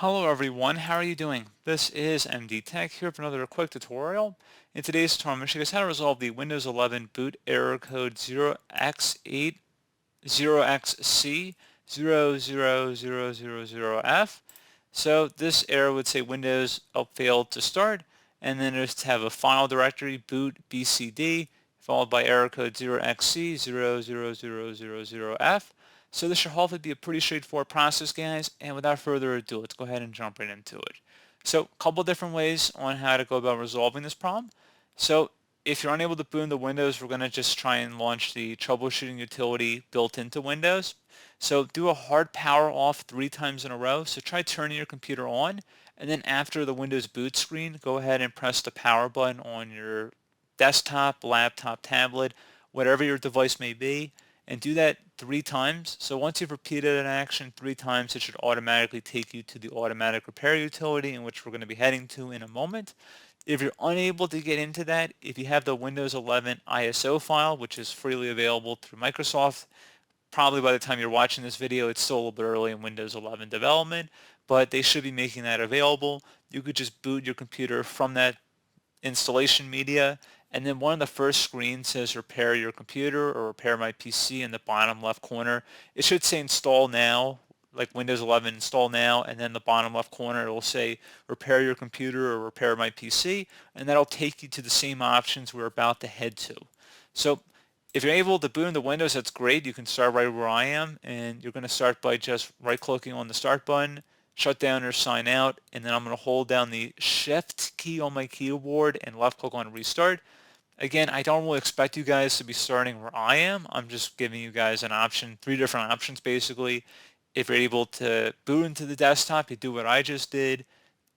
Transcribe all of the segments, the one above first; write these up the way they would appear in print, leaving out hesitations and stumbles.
Hello everyone, how are you doing? This is MD Tech here for another quick tutorial. In today's tutorial, I'm going to show you guys how to resolve the Windows 11 boot error code 0x8 0xc 00000F. So this error would say Windows failed to start, and then just have a file directory boot bcd followed by error code 0xc 00000F. So this should hopefully be a pretty straightforward process, guys, and without further ado, let's go ahead and jump right into it. So a couple different ways on how to go about resolving this problem. So if you're unable to boot into Windows, we're going to just try and launch the troubleshooting utility built into Windows. So do a hard power off 3 times in a row. So try turning your computer on, and then after the Windows boot screen, go ahead and press the power button on your desktop, laptop, tablet, whatever your device may be, and do that 3 times. So once you've repeated an action 3 times, it should automatically take you to the automatic repair utility, in which we're going to be heading to in a moment. If you're unable to get into that, if you have the Windows 11 ISO file, which is freely available through Microsoft, probably by the time you're watching this video, it's still a little bit early in Windows 11 development, but they should be making that available. You could just boot your computer from that installation media, and then one of the first screens says repair your computer or repair my PC in the bottom left corner. It should say install now, like Windows 11 install now, and then the bottom left corner it will say repair your computer or repair my PC, and that'll take you to the same options we're about to head to. So if you're able to boot into Windows, that's great. You can start right where I am, and you're going to start by just right-clicking on the Start button, shut down or sign out, and then I'm going to hold down the Shift key on my keyboard and left-click on Restart. Again, I don't really expect you guys to be starting where I am. I'm just giving you guys an option, 3 different options basically. If you're able to boot into the desktop, you do what I just did.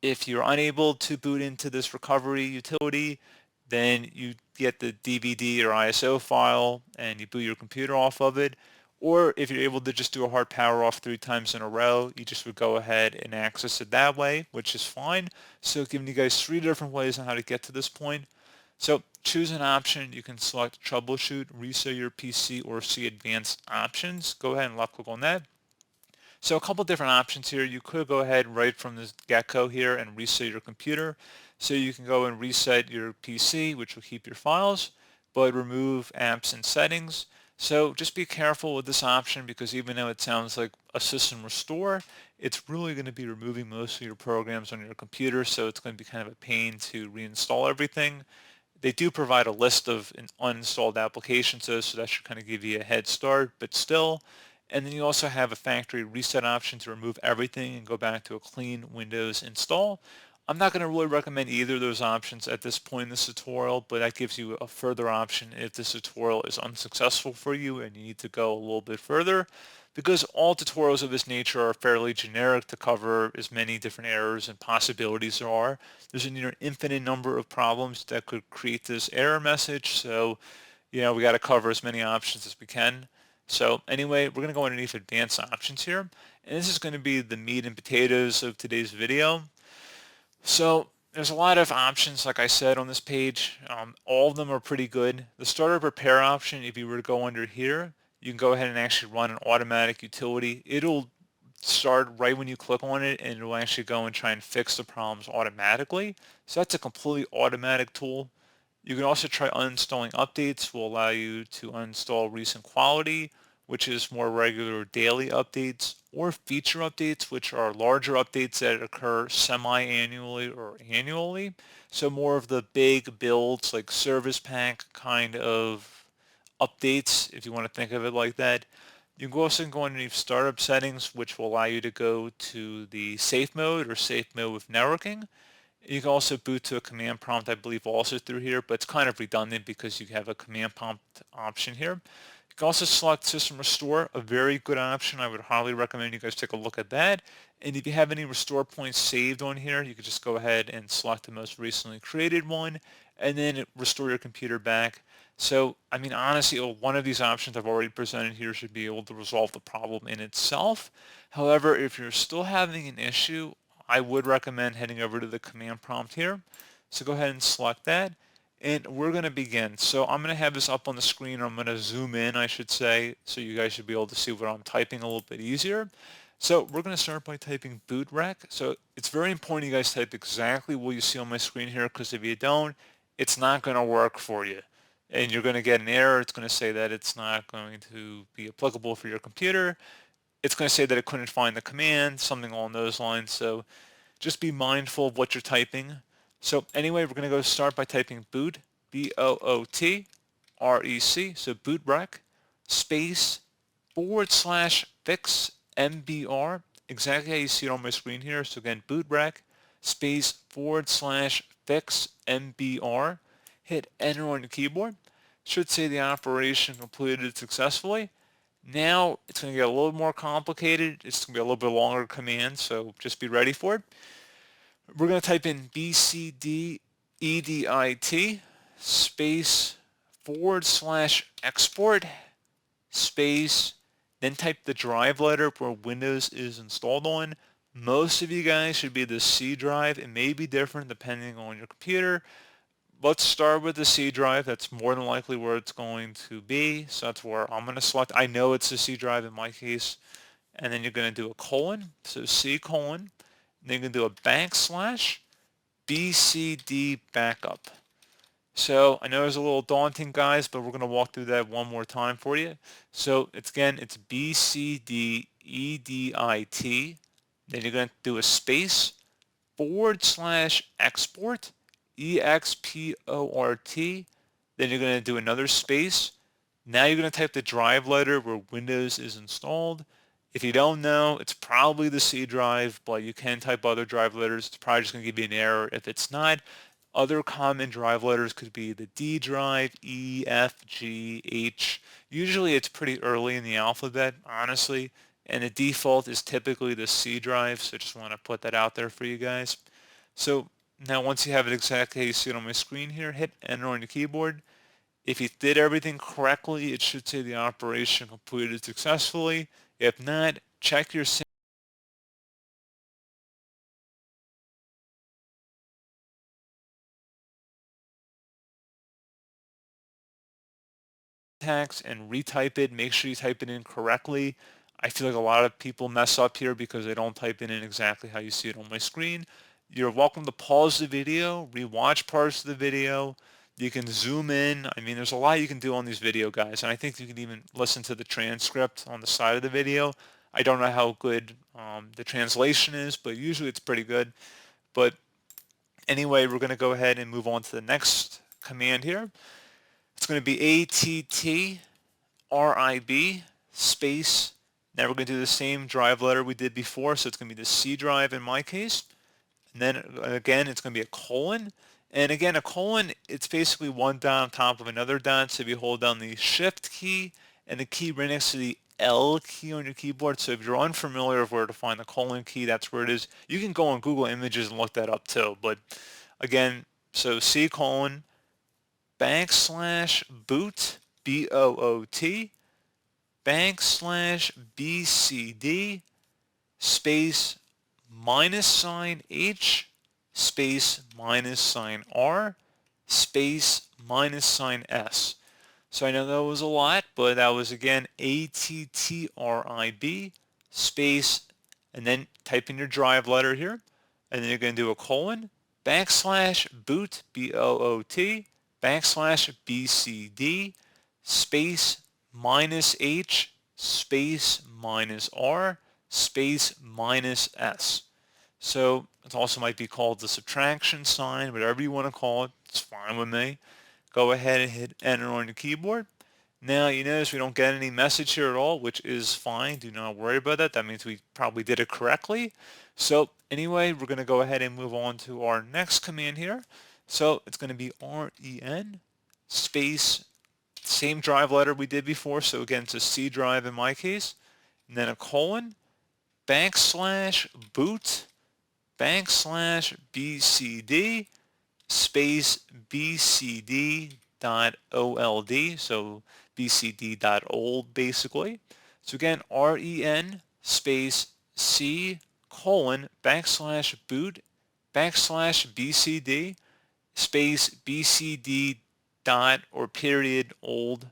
If you're unable to boot into this recovery utility, then you get the DVD or ISO file and you boot your computer off of it. Or if you're able to just do a hard power off 3 times in a row, you just would go ahead and access it that way, which is fine. So giving you guys 3 different ways on how to get to this point. So choose an option. You can select troubleshoot, reset your PC, or see advanced options. Go ahead and left click on that. So a couple different options here. You could go ahead right from the get-go here and reset your computer. So you can go and reset your PC, which will keep your files, but remove apps and settings. So just be careful with this option, because even though it sounds like a system restore, it's really going to be removing most of your programs on your computer. So it's going to be kind of a pain to reinstall everything. They do provide a list of uninstalled applications though, so that should kind of give you a head start, but still. And then you also have a factory reset option to remove everything and go back to a clean Windows install. I'm not going to really recommend either of those options at this point in this tutorial, but that gives you a further option if this tutorial is unsuccessful for you and you need to go a little bit further, because all tutorials of this nature are fairly generic to cover as many different errors and possibilities there are. There's a near infinite number of problems that could create this error message, so we got to cover as many options as we can. So anyway, we're going to go underneath advanced options here, and this is going to be the meat and potatoes of today's video. So there's a lot of options, like I said, on this page. All of them are pretty good. The startup repair option, if you were to go under here, you can go ahead and actually run an automatic utility. It'll start right when you click on it, and it'll actually go and try and fix the problems automatically. So that's a completely automatic tool. You can also try uninstalling updates, will allow you to uninstall recent quality, which is more regular daily updates, or feature updates, which are larger updates that occur semi-annually or annually. So more of the big builds, like service pack kind of updates, if you want to think of it like that. You can also go underneath startup settings, which will allow you to go to the safe mode or safe mode with networking. You can also boot to a command prompt, I believe, also through here, but it's kind of redundant because you have a command prompt option here. You can also select System Restore, a very good option. I would highly recommend you guys take a look at that. And if you have any restore points saved on here, you can just go ahead and select the most recently created one, and then restore your computer back. So, I mean, honestly, one of these options I've already presented here should be able to resolve the problem in itself. However, if you're still having an issue, I would recommend heading over to the command prompt here. So go ahead and select that, and we're going to begin. So I'm going to have this up on the screen, or I'm going to zoom in, I should say, so you guys should be able to see what I'm typing a little bit easier. So we're going to start by typing bootrec. So it's very important you guys type exactly what you see on my screen here, because if you don't, it's not going to work for you. And you're going to get an error. It's going to say that it's not going to be applicable for your computer. It's going to say that it couldn't find the command, something along those lines. So just be mindful of what you're typing. So anyway, we're going to go start by typing boot, B-O-O-T-R-E-C, so bootrec, space, /fix, MBR, exactly how you see it on my screen here. So again, bootrec, space, /fix, MBR, hit enter on your keyboard. Should say the operation completed successfully. Now it's going to get a little more complicated. It's going to be a little bit longer command, so just be ready for it. We're going to type in bcdedit space /export space, then type the drive letter where Windows is installed on. Most of you guys should be the C drive. It may be different depending on your computer. Let's start with the C drive. That's more than likely where it's going to be. So that's where I'm going to select. I know it's the C drive in my case. And then you're going to do a colon. So C colon. Then you're going to do a /BCD backup. So I know it's a little daunting, guys, but we're going to walk through that one more time for you. So it's BCDEDIT. Then you're going to do a space /export, EXPORT. Then you're going to do another space. Now you're going to type the drive letter where Windows is installed. If you don't know, it's probably the C drive, but you can type other drive letters. It's probably just going to give you an error if it's not. Other common drive letters could be the D drive, E, F, G, H. Usually it's pretty early in the alphabet, honestly, and the default is typically the C drive, so I just want to put that out there for you guys. So now once you have it exactly how you see it on my screen here, hit enter on your keyboard. If you did everything correctly, it should say the operation completed successfully. If not, check your syntax and retype it. Make sure you type it in correctly. I feel like a lot of people mess up here because they don't type it in exactly how you see it on my screen. You're welcome to pause the video, rewatch parts of the video. You can zoom in. I mean, there's a lot you can do on these video guys, and I think you can even listen to the transcript on the side of the video. I don't know how good the translation is, but usually it's pretty good. But anyway, we're going to go ahead and move on to the next command here. It's going to be ATTRIB space. Now we're going to do the same drive letter we did before, so it's going to be the C drive in my case. And then again, it's going to be a colon. And again, a colon, it's basically one dot on top of another dot. So if you hold down the Shift key and the key right next to the L key on your keyboard. So if you're unfamiliar with where to find the colon key, that's where it is. You can go on Google Images and look that up too. But again, so C colon /boot, B-O-O-T, /BCD, space -H, space -R, space -S. So I know that was a lot, but that was again ATTRIB, space, and then type in your drive letter here, and then you're going to do a colon, /boot, B-O-O-T, /BCD, space -H, space -R, space -S. So it also might be called the subtraction sign, whatever you want to call it, it's fine with me. Go ahead and hit enter on your keyboard. Now you notice we don't get any message here at all, which is fine. Do not worry about that. That means we probably did it correctly. So anyway, we're going to go ahead and move on to our next command here. So it's going to be REN space, same drive letter we did before. So again, it's a C drive in my case. And then a colon, /boot, /BCD, space BCD.OLD. So BCD.old basically. So again, REN space C colon /boot /BCD space BCD dot or period old.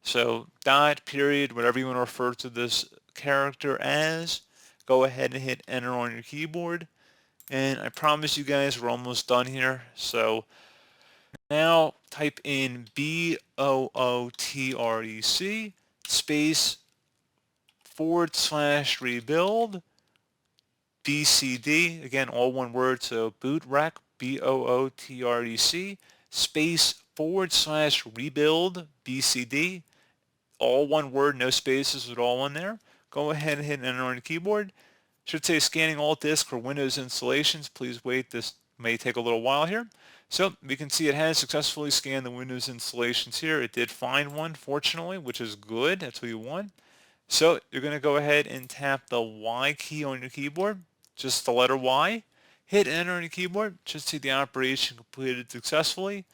So dot, period, whatever you want to refer to this character as. go ahead and hit enter on your keyboard. And I promise you guys we're almost done here. So now type in BOOTREC space / rebuild BCD, again all one word, so bootrec, BOOTREC space / rebuild BCD, all one word, no spaces at all in there. Go ahead and hit enter on your keyboard. Should say scanning all disk for Windows installations. Please wait, this may take a little while here. So we can see it has successfully scanned the Windows installations here. It did find one, fortunately, which is good. That's what you want. So you're going to go ahead and tap the Y key on your keyboard, just the letter Y. Hit enter on your keyboard. Should see the operation completed successfully.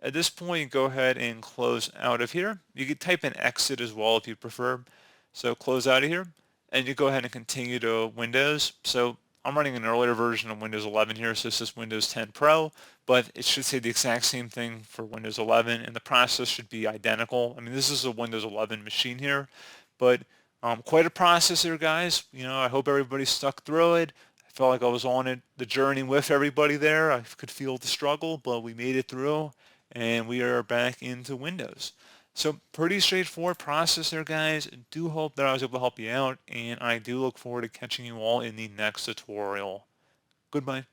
At this point, go ahead and close out of here. You could type in exit as well if you prefer. So close out of here, and you go ahead and continue to Windows. So I'm running an earlier version of Windows 11 here, so this is Windows 10 Pro, but it should say the exact same thing for Windows 11, and the process should be identical. I mean, this is a Windows 11 machine here, but quite a process here, guys. You know, I hope everybody stuck through it. I felt like I was on it, the journey with everybody there. I could feel the struggle, but we made it through, and we are back into Windows. So pretty straightforward process there, guys. Do hope that I was able to help you out, and I do look forward to catching you all in the next tutorial. Goodbye.